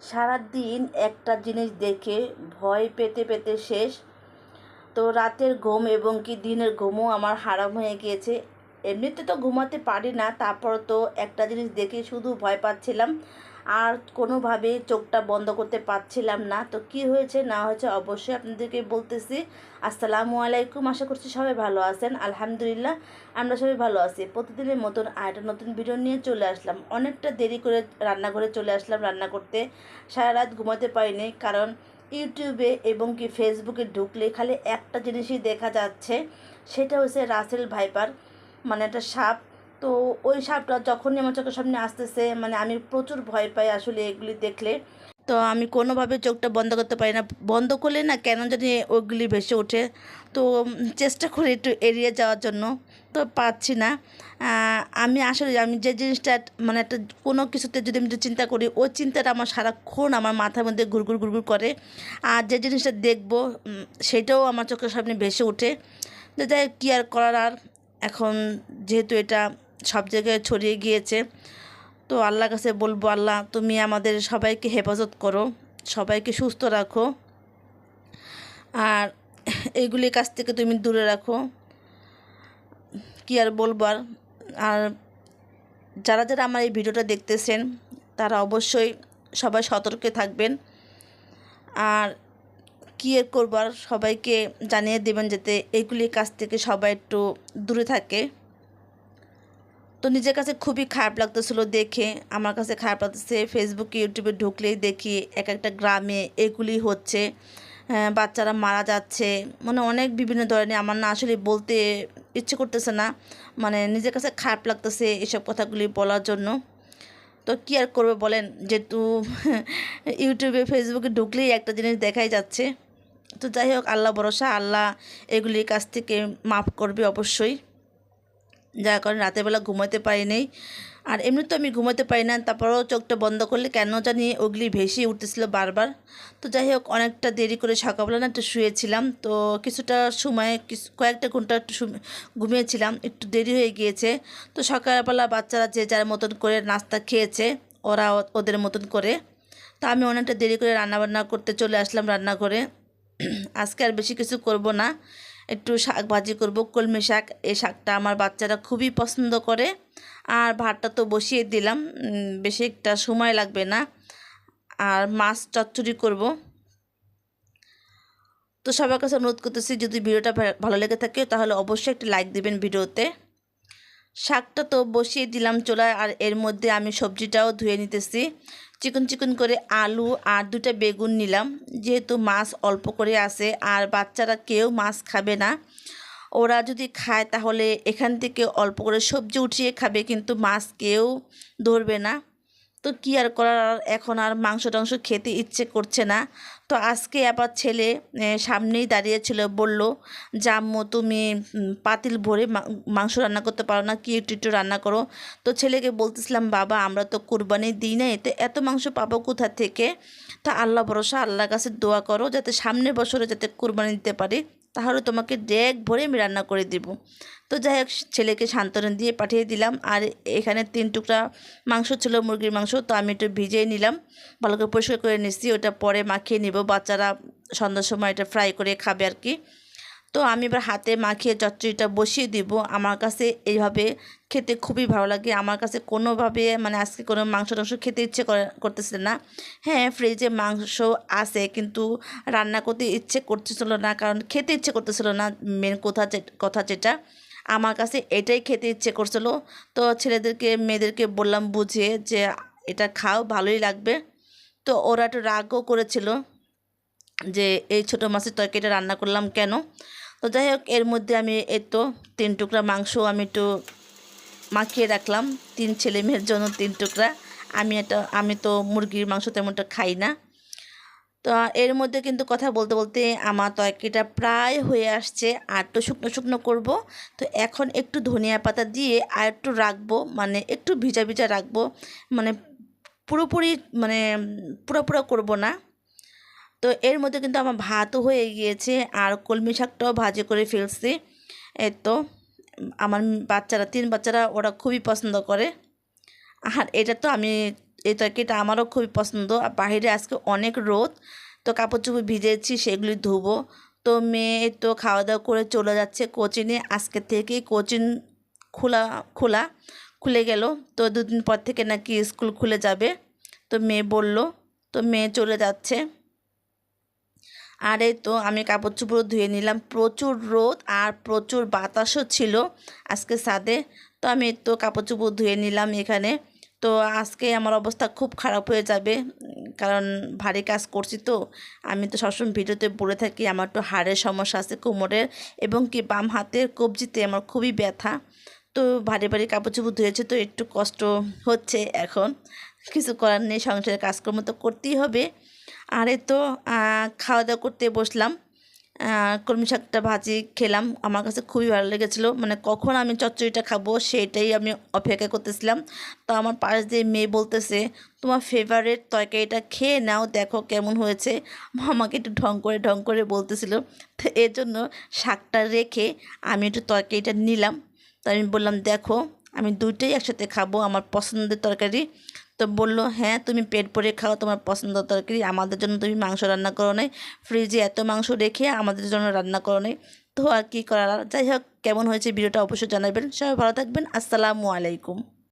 সারাদিন একটা জিনিস দেখে ভয় পেতে পেতে শেষ। তো রাতের ঘুম এবং কি দিনের ঘুমও আমার হারাম হয়ে গিয়েছে। এমনিতে তো ঘুমাতে পারি না, তারপর তো একটা জিনিস দেখে শুধু ভয় পাচ্ছিলাম আর কোনোভাবে চোখটা বন্ধ করতে পারছিলাম না। তো কি হয়েছে না হয়েছে অবশ্যই আপনাদেরকে বলতেছি। আসসালামু আলাইকুম, আশা করছি সবাই ভালো আছেন। আলহামদুলিল্লাহ আমরা সবাই ভালো আছি। প্রতিদিনের মতন আরেকটা নতুন ভিডিও নিয়ে চলে আসলাম। অনেকটা দেরি করে রান্নাঘরে চলে আসলাম রান্না করতে। সারা রাত ঘুমাতে পারিনি, কারণ ইউটিউবে এবং কি ফেসবুকে ঢুকলে খালি একটা জিনিসই দেখা যাচ্ছে, সেটা হচ্ছে রাসেল ভাইপার, মানে একটা সাপ। তো ওই সাপটা যখনই আমার চোখের সামনে আসতেছে, মানে আমি প্রচুর ভয় পাই আসলে এগুলি দেখলে। তো আমি কোনোভাবে চোখটা বন্ধ করতে পারি না, বন্ধ করলে না কেন জানি ওইগুলি ভেসে ওঠে। তো চেষ্টা করি একটু এড়িয়ে যাওয়ার জন্য, তো পাচ্ছি না। আমি আসলে আমি যে জিনিসটা মানে একটা কোনো কিছুতে যদি আমি একটু চিন্তা করি, ওই চিন্তাটা আমার সারাক্ষণ আমার মাথার মধ্যে ঘুরঘুর ঘুরঘুর করে। আর যে জিনিসটা দেখবো সেটাও আমার চোখের সামনে ভেসে ওঠে। তো যাই হোক, কী আর করার। আর এখন যেহেতু এটা সব জায়গায় ছড়িয়ে গিয়েছে, তো আল্লাহর কাছে বলবো, আল্লাহ তুমি আমাদের সবাইকে হেফাজত করো, সবাইকে সুস্থ রাখো, আর এইগুলির কাছ থেকে তুমি দূরে রাখো। কী আর বলবো। আর যারা যারা আমার এই ভিডিওটা দেখতেছেন তারা অবশ্যই সবাই সতর্কে থাকবেন। আর কী আর করবার, সবাইকে জানিয়ে দেবেন যাতে এইগুলির কাছ থেকে সবাই একটু দূরে থাকে। তো নিজের কাছে খুবই খারাপ লাগতেছিলো দেখে, আমার কাছে খারাপ লাগতেছে। ফেসবুকে ইউটিউবে ঢুকলেই দেখি এক একটা গ্রামে এগুলি হচ্ছে, বাচ্চারা মারা যাচ্ছে, মানে অনেক বিভিন্ন ধরনের। আমার না আসলে বলতে ইচ্ছে করতেছে না, মানে নিজের কাছে খারাপ লাগতেছে এসব কথাগুলি বলার জন্য। তো কী আর করবে বলেন, যেহেতু ইউটিউবে ফেসবুকে ঢুকলেই একটা জিনিস দেখাই যাচ্ছে। তো যাই হোক, আল্লাহ ভরসা, আল্লাহ এগুলির কাছ থেকে মাফ করবে অবশ্যই। যার কারণে রাতের বেলা ঘুমাতে পারি নেই। আর এমনি তো আমি ঘুমাতে পারি না, তারপরেও চোখটা বন্ধ করলে কেন জানি ওগুলি ভেসে উঠতেছিল বারবার। তো যাই হোক, অনেকটা দেরি করে সকালবেলা না একটু শুয়েছিলাম, তো কিছুটা সময় কয়েকটা ঘন্টা একটু ঘুমিয়েছিলাম, একটু দেরি হয়ে গিয়েছে। তো সকালবেলা বাচ্চারা যে যার মতন করে নাস্তা খেয়েছে, ওরা ওদের মতন করে। তো আমি অনেকটা দেরি করে রান্নাবান্না করতে চলে আসলাম রান্নাঘরে। আজকে আর বেশি কিছু করব না, একটু শাক ভাজি করব, কলমি শাক। এই শাকটা আমার বাচ্চারা খুবই পছন্দ করে। আর ভাতটা তো বসিয়ে দিলাম, বেশি একটা সময় লাগবে না। আর মাছ চচ্চড়ি করব। তো সবার কাছে অনুরোধ করতেছি, যদি ভিডিওটা ভালো লেগে থাকে তাহলে অবশ্যই একটা লাইক দিবেন ভিডিওতে। শাকটা তো বসিয়ে দিলাম চুলায়, আর এর মধ্যে আমি সবজিটাও ধুয়ে নিতেছি। চিকন চিকন করে আলু আর 2টা বেগুন নিলাম, যেহেতু মাছ অল্প করে আছে আর বাচ্চারা কেউ মাছ খাবে না। ওরা যদি খায় তাহলে এখান থেকে অল্প করে সবজি উঠিয়ে খাবে, কিন্তু মাছ কেউ ধরবে না। তো কী আর করার, এখন আর মাংস টাংস খেতে ইচ্ছে করছে না। তো আজকে আবার ছেলে সামনেই দাঁড়িয়েছিল, বলল যে আম্মু তুমি পাতিল ভরে মাংস রান্না করতে পারো না, কি একটু একটু রান্না করো। তো ছেলেকে বলতেছিলাম, বাবা আমরা তো কুরবানি দিই নাই, তো এত মাংস পাবো কোথা থেকে। তা আল্লাহ ভরসা, আল্লাহর কাছে দোয়া করো যাতে সামনের বছরে যাতে কুরবানি দিতে পারি, তাহলে তোমাকে ডেক ভরে আমি রান্না করে দিব। তো যাই হোক, ছেলেকে সান্ত্বনা দিয়ে পাঠিয়ে দিলাম। আর এখানে 3 টুকরা মাংস ছিল, মুরগির মাংস। তো আমি একটু ভিজিয়ে নিলাম, ভালো করে পরিষ্কার করে নিচ্ছি, ওটা পরে মাখিয়ে নিব। বাচ্চারা সন্ধ্যার সময় এটা ফ্রাই করে খাবে আর কি। তো আমি এবার হাতে মাখিয়ে চচ্চড়িটা বসিয়ে দিব। আমার কাছে এইভাবে খেতে খুবই ভালো লাগে। আমার কাছে কোনোভাবে মানে আজকে কোনো মাংস টাংস খেতে ইচ্ছে করতেছিল না। হ্যাঁ, ফ্রিজে মাংস আছে, কিন্তু রান্না করতে ইচ্ছে করতেছিল না, কারণ খেতে ইচ্ছে করতেছিল না। মেন কথা যেটা, আমার কাছে এটাই খেতে ইচ্ছে করছিল। তো ছেলেদেরকে মেয়েদেরকে বললাম বুঝিয়ে যে এটা খাও, ভালোই লাগবে। তো ওরা একটু রাগও করেছিল যে এই ছোটো মাছের তরকারিটা রান্না করলাম কেন। তো যাই হোক, এর মধ্যে আমি এই তো 3 টুকরা মাংস আমি একটু মাখিয়ে রাখলাম, 3 ছেলে মেয়ের জন্য 3 টুকরা। আমি তো মুরগির মাংস তেমনটা খাই না। তো এর মধ্যে কিন্তু কথা বলতে বলতে আমার তরকারিটা প্রায় হয়ে আসছে, আর একটু শুকনো শুকনো করব। তো এখন একটু ধনিয়া পাতা দিয়ে আর একটু রাখবো, মানে একটু ভিজা ভিজা রাখবো, মানে পুরোপুরি মানে পুরো করব না। তো এর মধ্যে কিন্তু আমার ভাতও হয়ে গিয়েছে, আর কলমি শাকটাও ভাজি করে ফেলছি। এই তো আমার বাচ্চারা 3 বাচ্চারা ওরা খুবই পছন্দ করে। আর এটা তো আমি এই তরকারিটা আমারও খুবই পছন্দ। আর বাইরে আজকে অনেক রোদ, তো কাপড় চোপড় ভিজেছি, সেগুলি ধুবো। তো মেয়ে তো খাওয়া দাওয়া করে চলে যাচ্ছে কোচিংয়ে। আজকে থেকেই কোচিং খোলা খোলা খুলে গেল। তো দুদিন পর থেকে নাকি স্কুল খুলে যাবে, তো মেয়ে বলল। তো মেয়ে চলে যাচ্ছে। আর এই তো আমি কাপড় চোপড় ধুয়ে নিলাম। প্রচুর রোদ আর প্রচুর বাতাসও ছিল আজকে ছাদে। তো আমি তো কাপড় চোপড় ধুয়ে নিলাম এখানে। তো আজকে আমার অবস্থা খুব খারাপ হয়ে যাবে, কারণ ভারী কাজ করছি। তো আমি তো সবসময় ভিডিওতে বলে থাকি আমার একটু হাড়ের সমস্যা আছে কোমরের, এবং কি বাম হাতের কবজিতে আমার খুবই ব্যথা। তো ভারী ভারী কাপড় চোপড় ধুয়েছে, তো একটু কষ্ট হচ্ছে এখন। কিছু করার নেই, সংসারের কাজকর্ম তো করতেই হবে। আর এই তো খাওয়া দাওয়া করতে বসলাম। কলমি শাকটা ভাজি খেলাম, আমার কাছে খুবই ভালো লেগেছিলো। মানে কখন আমি চচ্চড়িটা খাবো সেটাই আমি অপেক্ষা করতেছিলাম। তো আমার পাশ দিয়ে মেয়ে বলতেছে, তোমার ফেভারিট তরকারিটা খেয়ে নাও, দেখো কেমন হয়েছে। আমাকে একটু ঢং করে বলতেছিল। তো এর জন্য শাকটা রেখে আমি একটু তরকারিটা নিলাম। তো আমি বললাম, দেখো আমি দুইটাই একসাথে খাবো, আমার পছন্দের তরকারি। তো বললো, হ্যাঁ তুমি পেট ভরে খাও, তোমার পছন্দের তরকারি, আমাদের জন্য তুমি মাংস রান্না করো নাই, ফ্রিজে এত মাংস রেখে আমাদের জন্য রান্না করো নাই। তো আর কী করার। যাই হোক, কেমন হয়েছে ভিডিওটা অবশ্যই জানাবেন। সবাই ভালো থাকবেন। আসসালামু আলাইকুম।